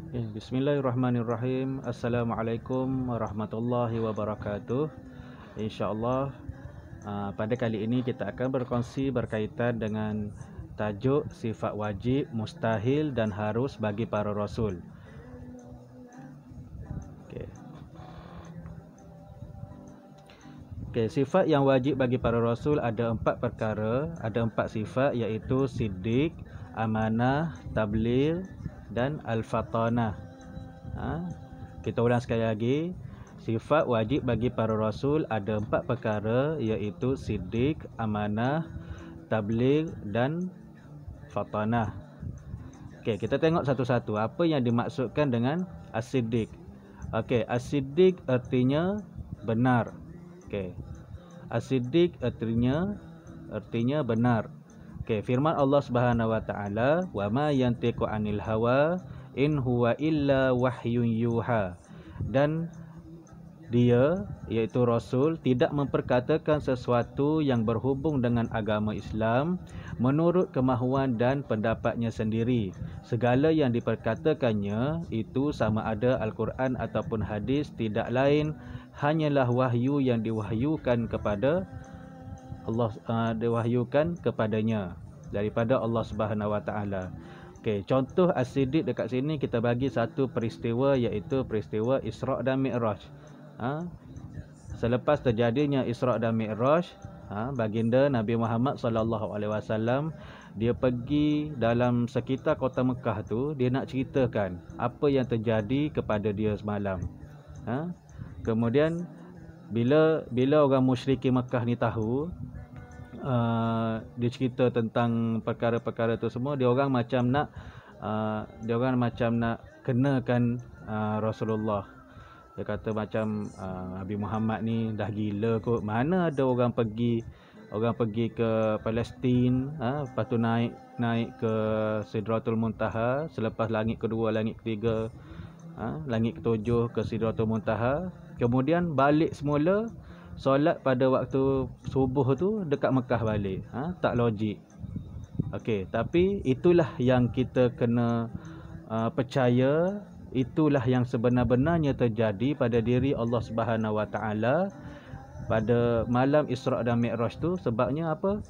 Bismillahirrahmanirrahim. Assalamualaikum warahmatullahi wabarakatuh. InsyaAllah pada kali ini kita akan berkongsi berkaitan dengan tajuk sifat wajib, mustahil dan harus bagi para rasul. Sifat yang wajib bagi para rasul ada 4 perkara, ada 4 sifat, iaitu siddiq, amanah, tabligh dan al-fatanah. Kita ulang sekali lagi. Sifat wajib bagi para rasul ada 4 perkara, iaitu siddiq, amanah, tabligh dan fatanah. Kita tengok satu-satu apa yang dimaksudkan dengan as-siddiq. As-siddiq artinya benar. As-siddiq artinya benar. Firman Allah Subhanahu wa taala, "Wa ma yantiqu 'anil hawa in huwa illa wahyun yuha." Dan dia, iaitu Rasul, tidak memperkatakan sesuatu yang berhubung dengan agama Islam menurut kemahuan dan pendapatnya sendiri. Segala yang diperkatakannya itu, sama ada Al-Quran ataupun hadis, tidak lain hanyalah wahyu yang diwahyukan kepada Allah, diwahyukan kepadanya daripada Allah Subhanahu wa taala. Contoh as-siddiq dekat sini kita bagi satu peristiwa, iaitu peristiwa Isra' dan Mi'raj. Selepas terjadinya Isra' dan Mi'raj, baginda Nabi Muhammad sallallahu alaihi wasallam dia pergi dalam sekitar kota Mekah tu, dia nak ceritakan apa yang terjadi kepada dia semalam. Kemudian bila orang musyrikin Mekah ni tahu, dia cerita tentang perkara-perkara tu semua, dia orang macam nak kenakan Rasulullah. Dia kata macam Nabi Muhammad ni dah gila kot. Mana ada orang pergi ke Palestin, lepas tu naik ke Sidratul Muntaha, selepas langit kedua, langit ketiga, langit ketujuh ke Sidratul Muntaha, kemudian balik semula solat pada waktu subuh tu dekat Mekah balik. Tak logik. Tapi itulah yang kita kena percaya. Itulah yang sebenar-benarnya terjadi pada diri Allah Subhanahu wa taala pada malam Isra' dan Mi'raj tu. Sebabnya apa?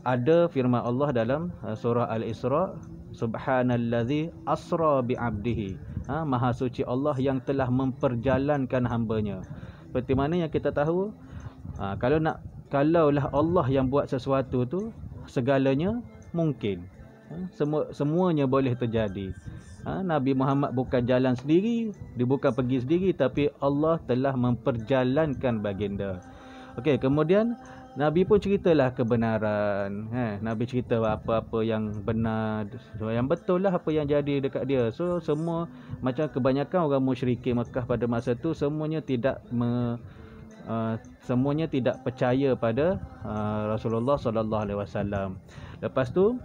Ada firman Allah dalam surah Al-Isra', Subhanallazi asra bi'abdihi. Maha suci Allah yang telah memperjalankan hambanya. Seperti mana yang kita tahu, kalaulah Allah yang buat sesuatu tu, segalanya mungkin. Semuanya boleh terjadi. Nabi Muhammad bukan jalan sendiri, dia bukan pergi sendiri, tapi Allah telah memperjalankan baginda. Kemudian Nabi pun ceritalah kebenaran. Nabi cerita apa-apa yang benar, yang betul lah apa yang jadi dekat dia. So semua, macam kebanyakan orang musyrikin Mekah pada masa tu, semuanya tidak percaya pada Rasulullah sallallahu alaihi wasallam. Lepas tu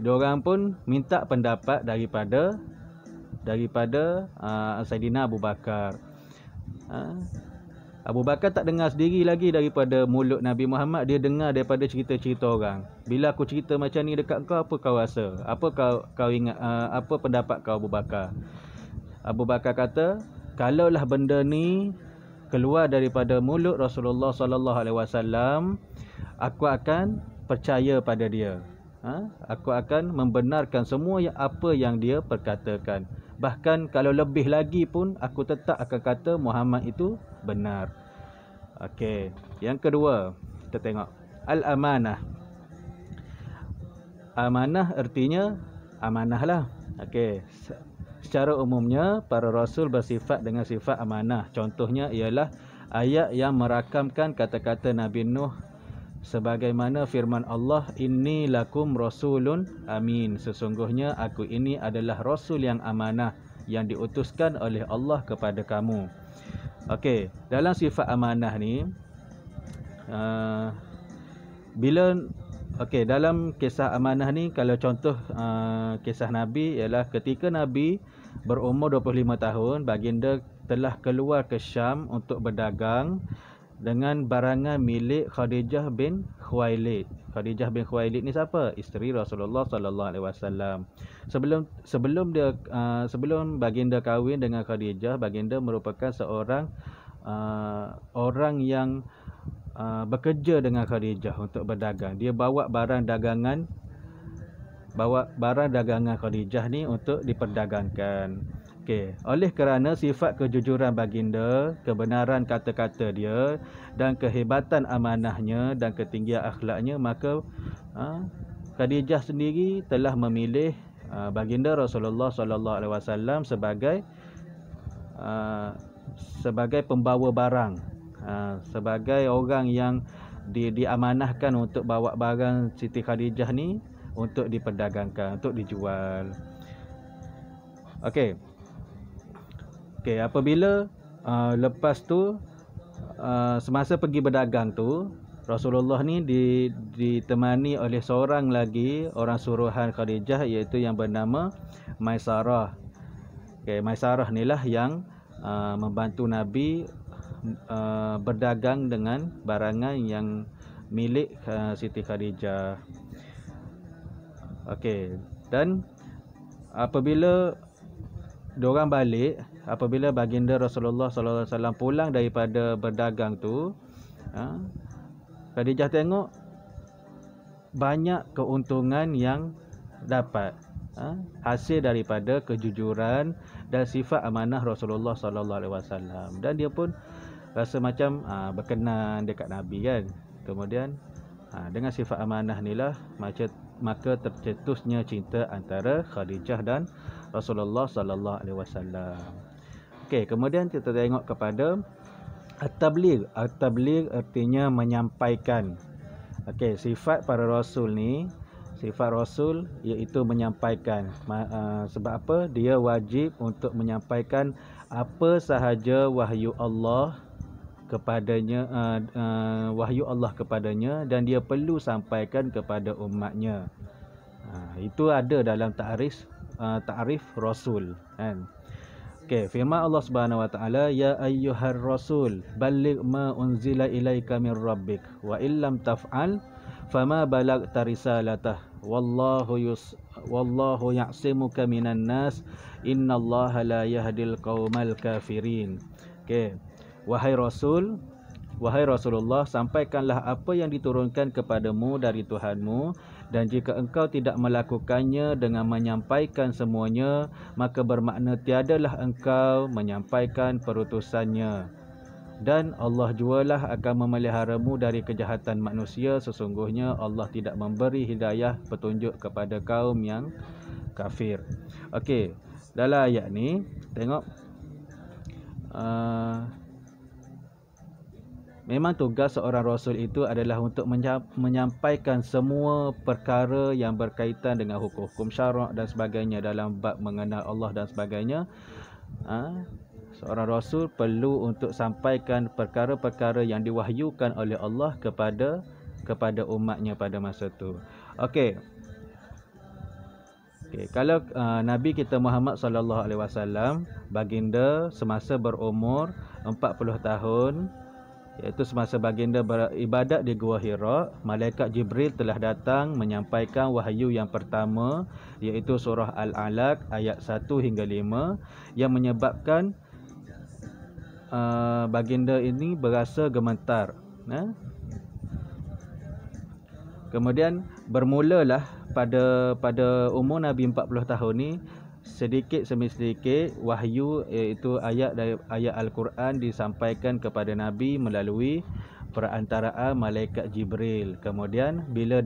diorang pun minta pendapat daripada Saidina Abu Bakar. Abu Bakar tak dengar sendiri lagi daripada mulut Nabi Muhammad, dia dengar daripada cerita-cerita orang. Bila aku cerita macam ni dekat kau, apa kau rasa? Apa kau ingat, apa pendapat kau, Abu Bakar? Abu Bakar kata, kalaulah benda ni keluar daripada mulut Rasulullah sallallahu alaihi wasallam, aku akan percaya pada dia. Aku akan membenarkan semua apa yang dia perkatakan. Bahkan kalau lebih lagi pun, aku tetap akan kata Muhammad itu benar. Yang kedua, kita tengok al-amanah. Amanah artinya amanah lah. Secara umumnya para rasul bersifat dengan sifat amanah. Contohnya ialah ayat yang merakamkan kata-kata Nabi Nuh, sebagaimana firman Allah, inni lakum rasulun amin, sesungguhnya aku ini adalah rasul yang amanah, yang diutuskan oleh Allah kepada kamu. Dalam sifat amanah ni, dalam kisah amanah ni, kalau contoh kisah Nabi ialah ketika Nabi berumur 25 tahun, baginda telah keluar ke Syam untuk berdagang. dengan barangan milik Khadijah bin Khuwailid. Khadijah bin Khuwailid ni siapa? Isteri Rasulullah sallallahu alaihi wasallam. Sebelum baginda kahwin dengan Khadijah, baginda merupakan seorang orang yang bekerja dengan Khadijah untuk berdagang. Dia bawa barang dagangan Khadijah ni untuk diperdagangkan. Okey, oleh kerana sifat kejujuran baginda, kebenaran kata-kata dia dan kehebatan amanahnya dan ketinggian akhlaknya, maka Khadijah sendiri telah memilih baginda Rasulullah sallallahu alaihi wasallam sebagai pembawa barang, sebagai orang yang diamanahkan untuk bawa barang Siti Khadijah ni untuk diperdagangkan, untuk dijual. Okey, apabila lepas tu semasa pergi berdagang tu, Rasulullah ni ditemani oleh seorang lagi orang suruhan Khadijah, iaitu yang bernama Maisarah. Maisarah ni lah yang membantu Nabi berdagang dengan barangan yang milik Siti Khadijah. Dan apabila diorang balik, apabila baginda Rasulullah sallallahu alaihi wasallam pulang daripada berdagang tu, Khadijah tengok banyak keuntungan yang dapat hasil daripada kejujuran dan sifat amanah Rasulullah sallallahu alaihi wasallam, dan dia pun rasa macam berkenan dekat Nabi kan. Kemudian dengan sifat amanah inilah maka tercetusnya cinta antara Khadijah dan Rasulullah sallallahu alaihi wasallam. Kemudian kita tengok kepada at-tabligh. At-tabligh artinya menyampaikan. Sifat para rasul ni, sifat rasul iaitu menyampaikan. Sebab apa? Dia wajib untuk menyampaikan apa sahaja wahyu Allah kepadanya, dan dia perlu sampaikan kepada umatnya. Itu ada dalam ta'rif rasul kan. Firman Allah Subhanahu wa taala, ya ayyuhar rasul balligh ma unzila ilaika min rabbik wa illam taf'al fama balagta risalatah wallahu ya'simuka minan nas innallaha la yahdil qaumal kafirin. Wahai Rasulullah, sampaikanlah apa yang diturunkan kepadamu dari Tuhanmu, dan jika engkau tidak melakukannya dengan menyampaikan semuanya, maka bermakna tiadalah engkau menyampaikan perutusannya. Dan Allah jualah akan memeliharamu dari kejahatan manusia. Sesungguhnya Allah tidak memberi hidayah petunjuk kepada kaum yang kafir. Dalam ayat ni tengok, memang tugas seorang rasul itu adalah untuk menyampaikan semua perkara yang berkaitan dengan hukum-hukum syarak dan sebagainya dalam bab mengenal Allah dan sebagainya. Seorang rasul perlu untuk sampaikan perkara-perkara yang diwahyukan oleh Allah kepada umatnya pada masa itu. Kalau Nabi kita Muhammad sallallahu alaihi wasallam, baginda semasa berumur 40 tahun, iaitu semasa baginda beribadat di Gua Hira, malaikat Jibril telah datang menyampaikan wahyu yang pertama, iaitu surah Al-Alaq ayat 1 hingga 5, yang menyebabkan baginda ini berasa gemetar. Kemudian bermulalah pada umur Nabi 40 tahun ni, sedikit demi sedikit wahyu, iaitu ayat Al-Quran disampaikan kepada Nabi melalui perantaraan malaikat Jibril. Kemudian bila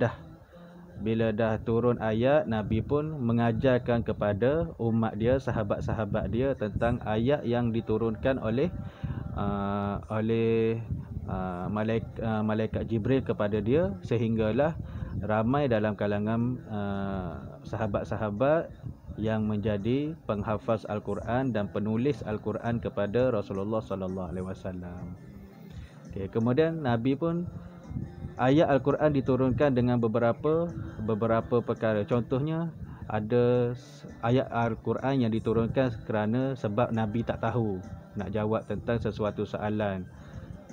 dah turun ayat, Nabi pun mengajarkan kepada umat dia, sahabat-sahabat dia, tentang ayat yang diturunkan oleh malaikat Jibril kepada dia, sehinggalah ramai dalam kalangan sahabat-sahabat yang menjadi penghafaz Al-Quran dan penulis Al-Quran kepada Rasulullah sallallahu alaihi wasallam. Kemudian Nabi pun, ayat Al-Quran diturunkan dengan beberapa perkara. Contohnya, ada ayat Al-Quran yang diturunkan kerana sebab Nabi tak tahu nak jawab tentang sesuatu soalan.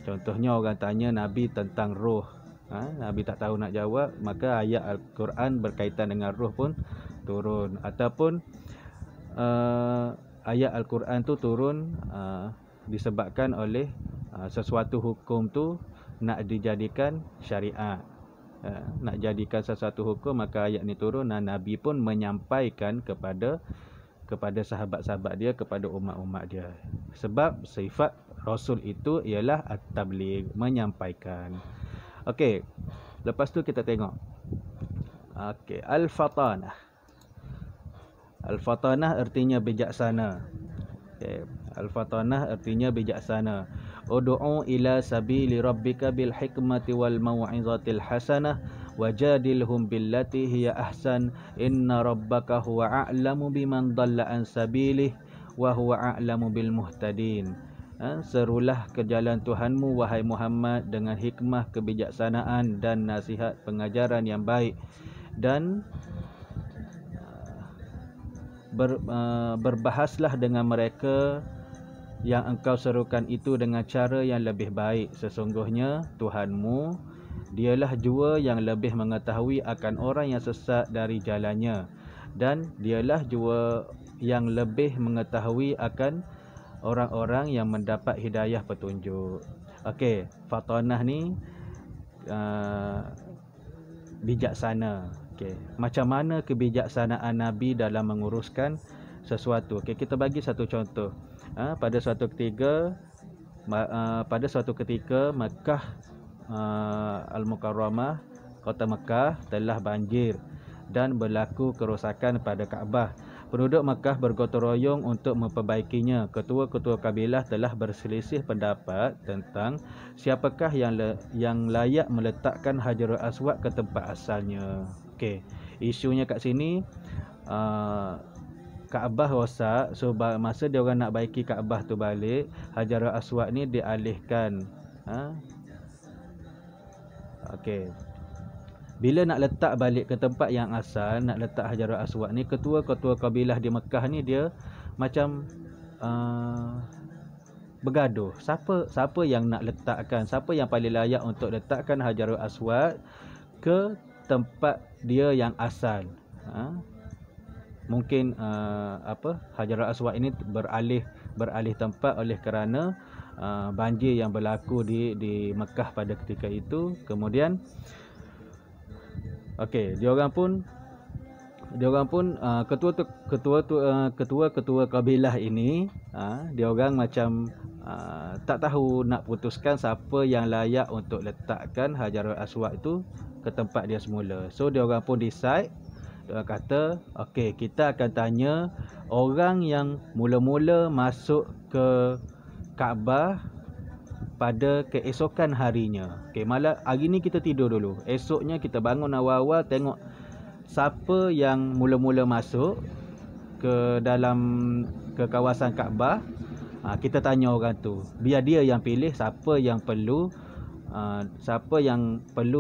Contohnya orang tanya Nabi tentang roh, Nabi tak tahu nak jawab, maka ayat Al-Quran berkaitan dengan roh pun turun. Ataupun ayat Al-Quran tu turun disebabkan oleh sesuatu hukum tu nak dijadikan syariat, nak jadikan sesuatu hukum, maka ayat ni turun dan Nabi pun menyampaikan kepada sahabat-sahabat dia, kepada umat-umat dia. Sebab sifat Rasul itu ialah at-tabligh, menyampaikan. Okey, lepas tu kita tengok. Okey, al-fatanah. Al-fatanah artinya bijaksana. Okay. Al-fatanah artinya bijaksana. Ud'u ila sabili rabbika bil hikmati wal mau'izatil hasanah wajadilhum billati hiya ahsan inna rabbaka huwa a'lamu biman dhalla an sabilihi wa huwa a'lamu bil muhtadin. Serulah ke jalan Tuhanmu wahai Muhammad dengan hikmah, kebijaksanaan dan nasihat pengajaran yang baik, dan berbahaslah dengan mereka yang engkau serukan itu dengan cara yang lebih baik. Sesungguhnya Tuhanmu, dialah jua yang lebih mengetahui akan orang yang sesat dari jalannya, dan dialah jua yang lebih mengetahui akan orang-orang yang mendapat hidayah petunjuk. Okey, fatanah ni bijaksana. Okey, macam mana kebijaksanaan Nabi dalam menguruskan sesuatu? Okey, kita bagi satu contoh. Pada suatu ketika Makkah Al-Mukarramah, kota Makkah telah banjir dan berlaku kerosakan pada Kaabah. Penduduk Makkah bergotong royong untuk memperbaikinya. Ketua-ketua kabilah telah berselisih pendapat tentang siapakah yang layak meletakkan Hajarul Aswad ke tempat asalnya. Okey, isunya kat sini Kaabah rosak. So masa dia orang nak baiki Kaabah tu balik, Hajarul Aswad ni dialihkan. Okey, bila nak letak balik ke tempat yang asal, nak letak Hajarul Aswad ni, ketua-ketua kabilah di Mekah ni dia macam bergaduh. Siapa yang nak letakkan, siapa yang paling layak untuk letakkan Hajarul Aswad ke tempat dia yang asal. Mungkin Hajarul Aswad ini beralih tempat oleh kerana banjir yang berlaku di Mekah pada ketika itu. Kemudian okey, dia orang pun ketua-ketua kabilah ini, dia orang macam tak tahu nak putuskan siapa yang layak untuk letakkan Hajarul Aswad itu ke tempat dia semula. So dia orang pun decide, dia orang kata, okey, kita akan tanya orang yang mula-mula masuk ke Kaabah pada keesokan harinya. Okey, malam hari ni kita tidur dulu. Esoknya kita bangun awal-awal, tengok siapa yang mula-mula masuk ke kawasan Kaabah. Kita tanya orang tu. Biar dia yang pilih siapa yang perlu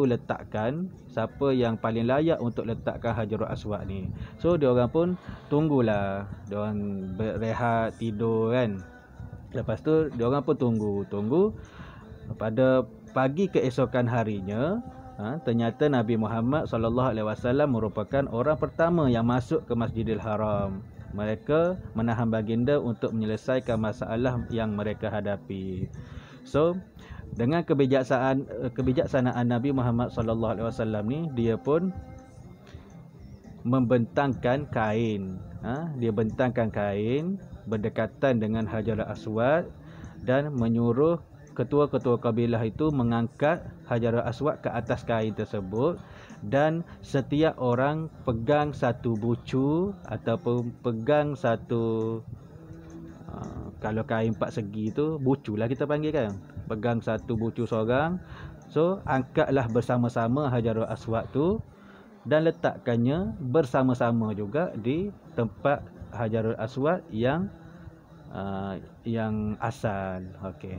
letakkan, siapa yang paling layak untuk letakkan Hajarul Aswad ni. So dia orang pun tunggulah, dia orang berehat, tidur kan. Lepas tu dia orang pun tunggu. Pada pagi keesokan harinya, ternyata Nabi Muhammad SAW merupakan orang pertama yang masuk ke Masjidil Haram. Mereka menahan baginda untuk menyelesaikan masalah yang mereka hadapi. So dengan kebijaksanaan Nabi Muhammad SAW ni, dia pun membentangkan kain. Dia bentangkan kain berdekatan dengan Hajarul Aswad dan menyuruh ketua-ketua kabilah itu mengangkat Hajarul Aswad ke atas kain tersebut, dan setiap orang pegang satu bucu ataupun pegang satu kalau kain 4 segi tu bucu lah kita panggil kan, pegang satu bucu seorang. So angkatlah bersama-sama Hajarul Aswad tu dan letakkannya bersama-sama juga di tempat Hajarul Aswad yang asal. Okey,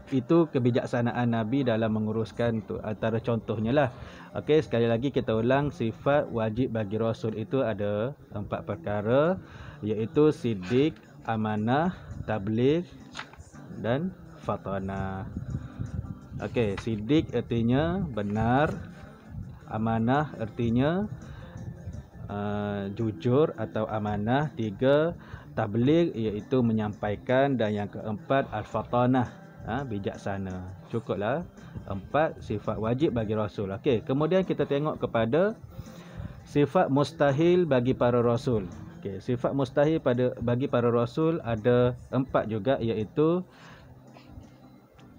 itu kebijaksanaan Nabi dalam menguruskan tu, antara contohnya lah. Okey, sekali lagi kita ulang, sifat wajib bagi Rasul itu ada 4 perkara, iaitu siddiq, amanah, tabligh dan al-fatanah. Okey, sidik artinya benar, amanah artinya jujur atau amanah. 3, tabligh iaitu menyampaikan, dan yang keempat al-fatanah, bijaksana. Cukuplah 4 sifat wajib bagi rasul. Okey, kemudian kita tengok kepada sifat mustahil bagi para rasul. Okey, sifat mustahil bagi para rasul ada 4 juga, iaitu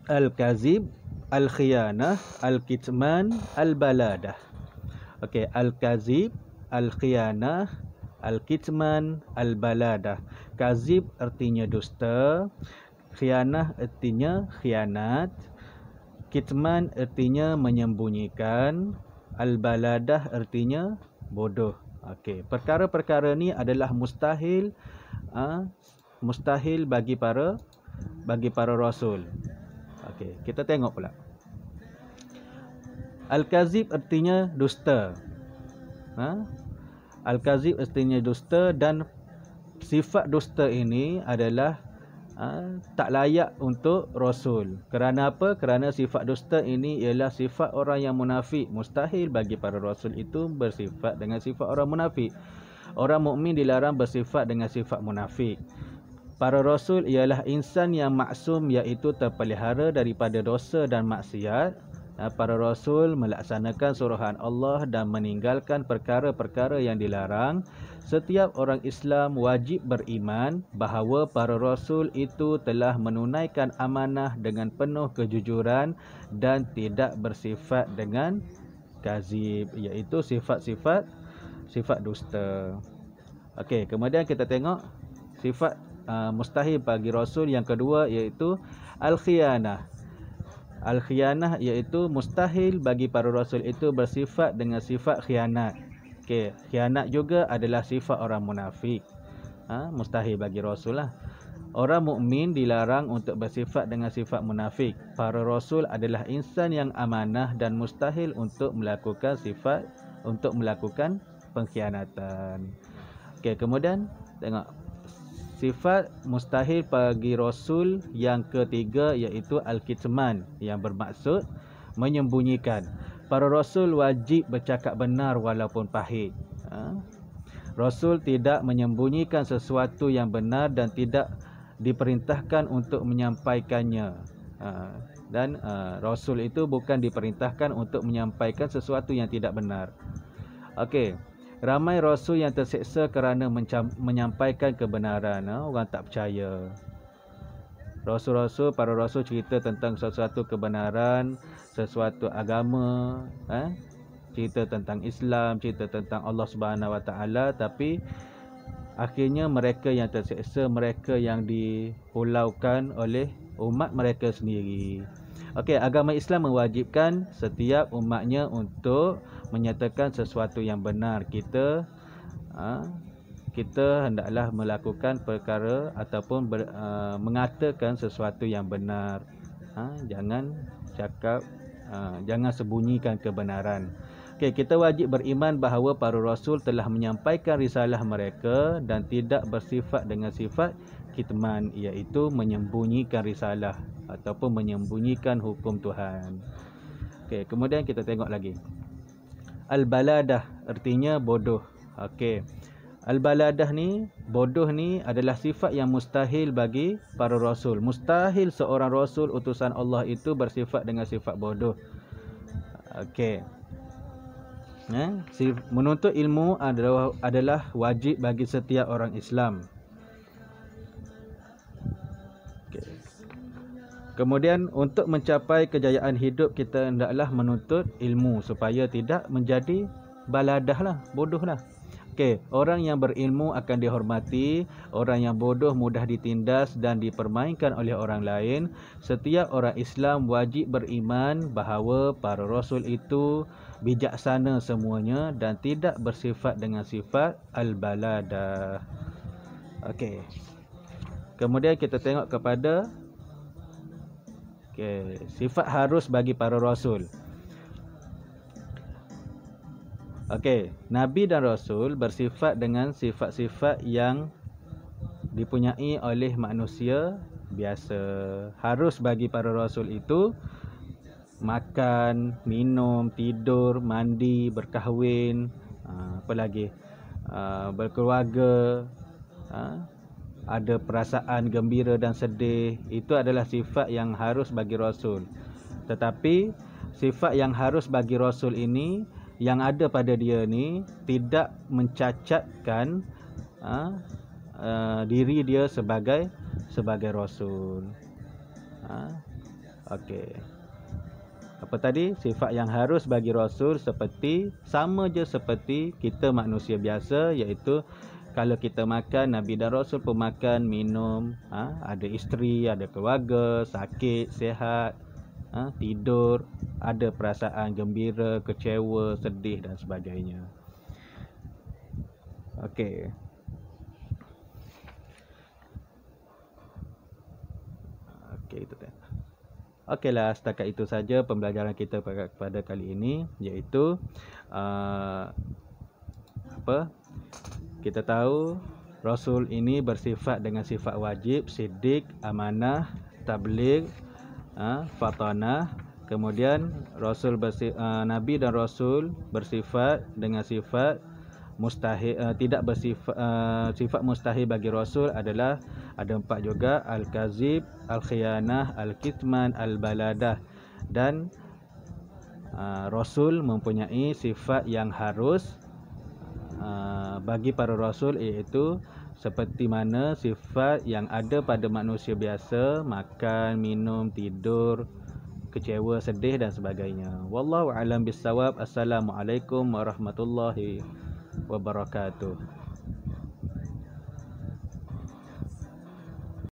al-kazib, al-khiyanah, al-kitman, al-baladah. Okey, al-kazib, al-khiyanah, al-kitman, al-baladah. Kazib artinya dusta, khiyanah artinya khianat, kitman artinya menyembunyikan, al-baladah artinya bodoh. Okey, perkara-perkara ni adalah mustahil, mustahil bagi para rasul. Okey, kita tengok pula. Al-kazib artinya dusta. Al-kazib artinya dusta, dan sifat dusta ini adalah tak layak untuk rasul. Kerana apa? Kerana sifat dusta ini ialah sifat orang yang munafik. Mustahil bagi para rasul itu bersifat dengan sifat orang munafik. Orang mukmin dilarang bersifat dengan sifat munafik. Para rasul ialah insan yang maksum, iaitu terpelihara daripada dosa dan maksiat. Para rasul melaksanakan suruhan Allah dan meninggalkan perkara-perkara yang dilarang. Setiap orang Islam wajib beriman bahawa para rasul itu telah menunaikan amanah dengan penuh kejujuran dan tidak bersifat dengan kazib, iaitu sifat dusta. Okey, kemudian kita tengok sifat mustahil bagi rasul yang kedua, iaitu al-khiyanah. Al-khiyanah iaitu mustahil bagi para rasul itu bersifat dengan sifat khianat. Okey, khianat juga adalah sifat orang munafik. Mustahil bagi rasul lah. Orang mukmin dilarang untuk bersifat dengan sifat munafik. Para rasul adalah insan yang amanah dan mustahil untuk melakukan pengkhianatan. Okey, kemudian tengok sifat mustahil bagi rasul yang ketiga, iaitu al-kitman, yang bermaksud menyembunyikan. Para rasul wajib bercakap benar walaupun pahit. Rasul tidak menyembunyikan sesuatu yang benar dan tidak diperintahkan untuk menyampaikannya. Dan rasul itu bukan diperintahkan untuk menyampaikan sesuatu yang tidak benar. Okey, ramai rasul yang terseksa kerana menyampaikan kebenaran. Orang tak percaya. Para rasul cerita tentang sesuatu kebenaran, sesuatu agama, cerita tentang Islam, cerita tentang Allah Subhanahu Wa Taala, tapi akhirnya mereka yang terseksa, mereka yang dipulaukan oleh umat mereka sendiri. Okey, agama Islam mewajibkan setiap umatnya untuk menyatakan sesuatu yang benar. Kita hendaklah melakukan perkara ataupun mengatakan sesuatu yang benar. Jangan cakap, jangan sembunyikan kebenaran. Okey, kita wajib beriman bahawa para rasul telah menyampaikan risalah mereka dan tidak bersifat dengan sifat kitman, iaitu menyembunyikan risalah ataupun menyembunyikan hukum Tuhan. Okey, kemudian kita tengok lagi. Al-baladah artinya bodoh. Okey. Al-baladah ni, bodoh ni adalah sifat yang mustahil bagi para rasul. Mustahil seorang rasul utusan Allah itu bersifat dengan sifat bodoh. Okey. Menuntut ilmu adalah wajib bagi setiap orang Islam. Okay. Kemudian untuk mencapai kejayaan hidup, kita hendaklah menuntut ilmu supaya tidak menjadi baladah lah, bodoh lah. Okey, orang yang berilmu akan dihormati, orang yang bodoh mudah ditindas dan dipermainkan oleh orang lain. Setiap orang Islam wajib beriman bahawa para rasul itu bijaksana semuanya dan tidak bersifat dengan sifat al-baladah. Okey. Kemudian kita tengok kepada sifat harus bagi para rasul. Okey, Nabi dan Rasul bersifat dengan sifat-sifat yang dipunyai oleh manusia biasa. Harus bagi para rasul itu makan, minum, tidur, mandi, berkahwin, apa lagi, berkeluarga, ada perasaan gembira dan sedih. Itu adalah sifat yang harus bagi rasul. Tetapi sifat yang harus bagi rasul ini, yang ada pada dia ni, tidak mencacatkan diri dia sebagai rasul. Okey. Apa tadi? Sifat yang harus bagi rasul sama je seperti kita manusia biasa, iaitu kalau kita makan, Nabi dan Rasul pun makan, minum, ada isteri, ada keluarga, sakit, sihat, tidur, ada perasaan gembira, kecewa, sedih dan sebagainya. Okey. Okey, itu kan. Okeylah, setakat itu saja pembelajaran kita pada kali ini, iaitu kita tahu Rasul ini bersifat dengan sifat wajib, siddiq, amanah, tabligh, fatanah. Kemudian Nabi dan Rasul bersifat dengan sifat mustahil, tidak bersifat sifat mustahil bagi Rasul adalah ada 4 juga: al-kazib, al-khiyanah, al-kitman, al-baladah. Dan Rasul mempunyai sifat yang harus bagi para Rasul, iaitu seperti mana sifat yang ada pada manusia biasa: makan, minum, tidur, kecewa, sedih dan sebagainya. Wallahu a'lam bissawab. Assalamualaikum warahmatullahi wabarakatuh.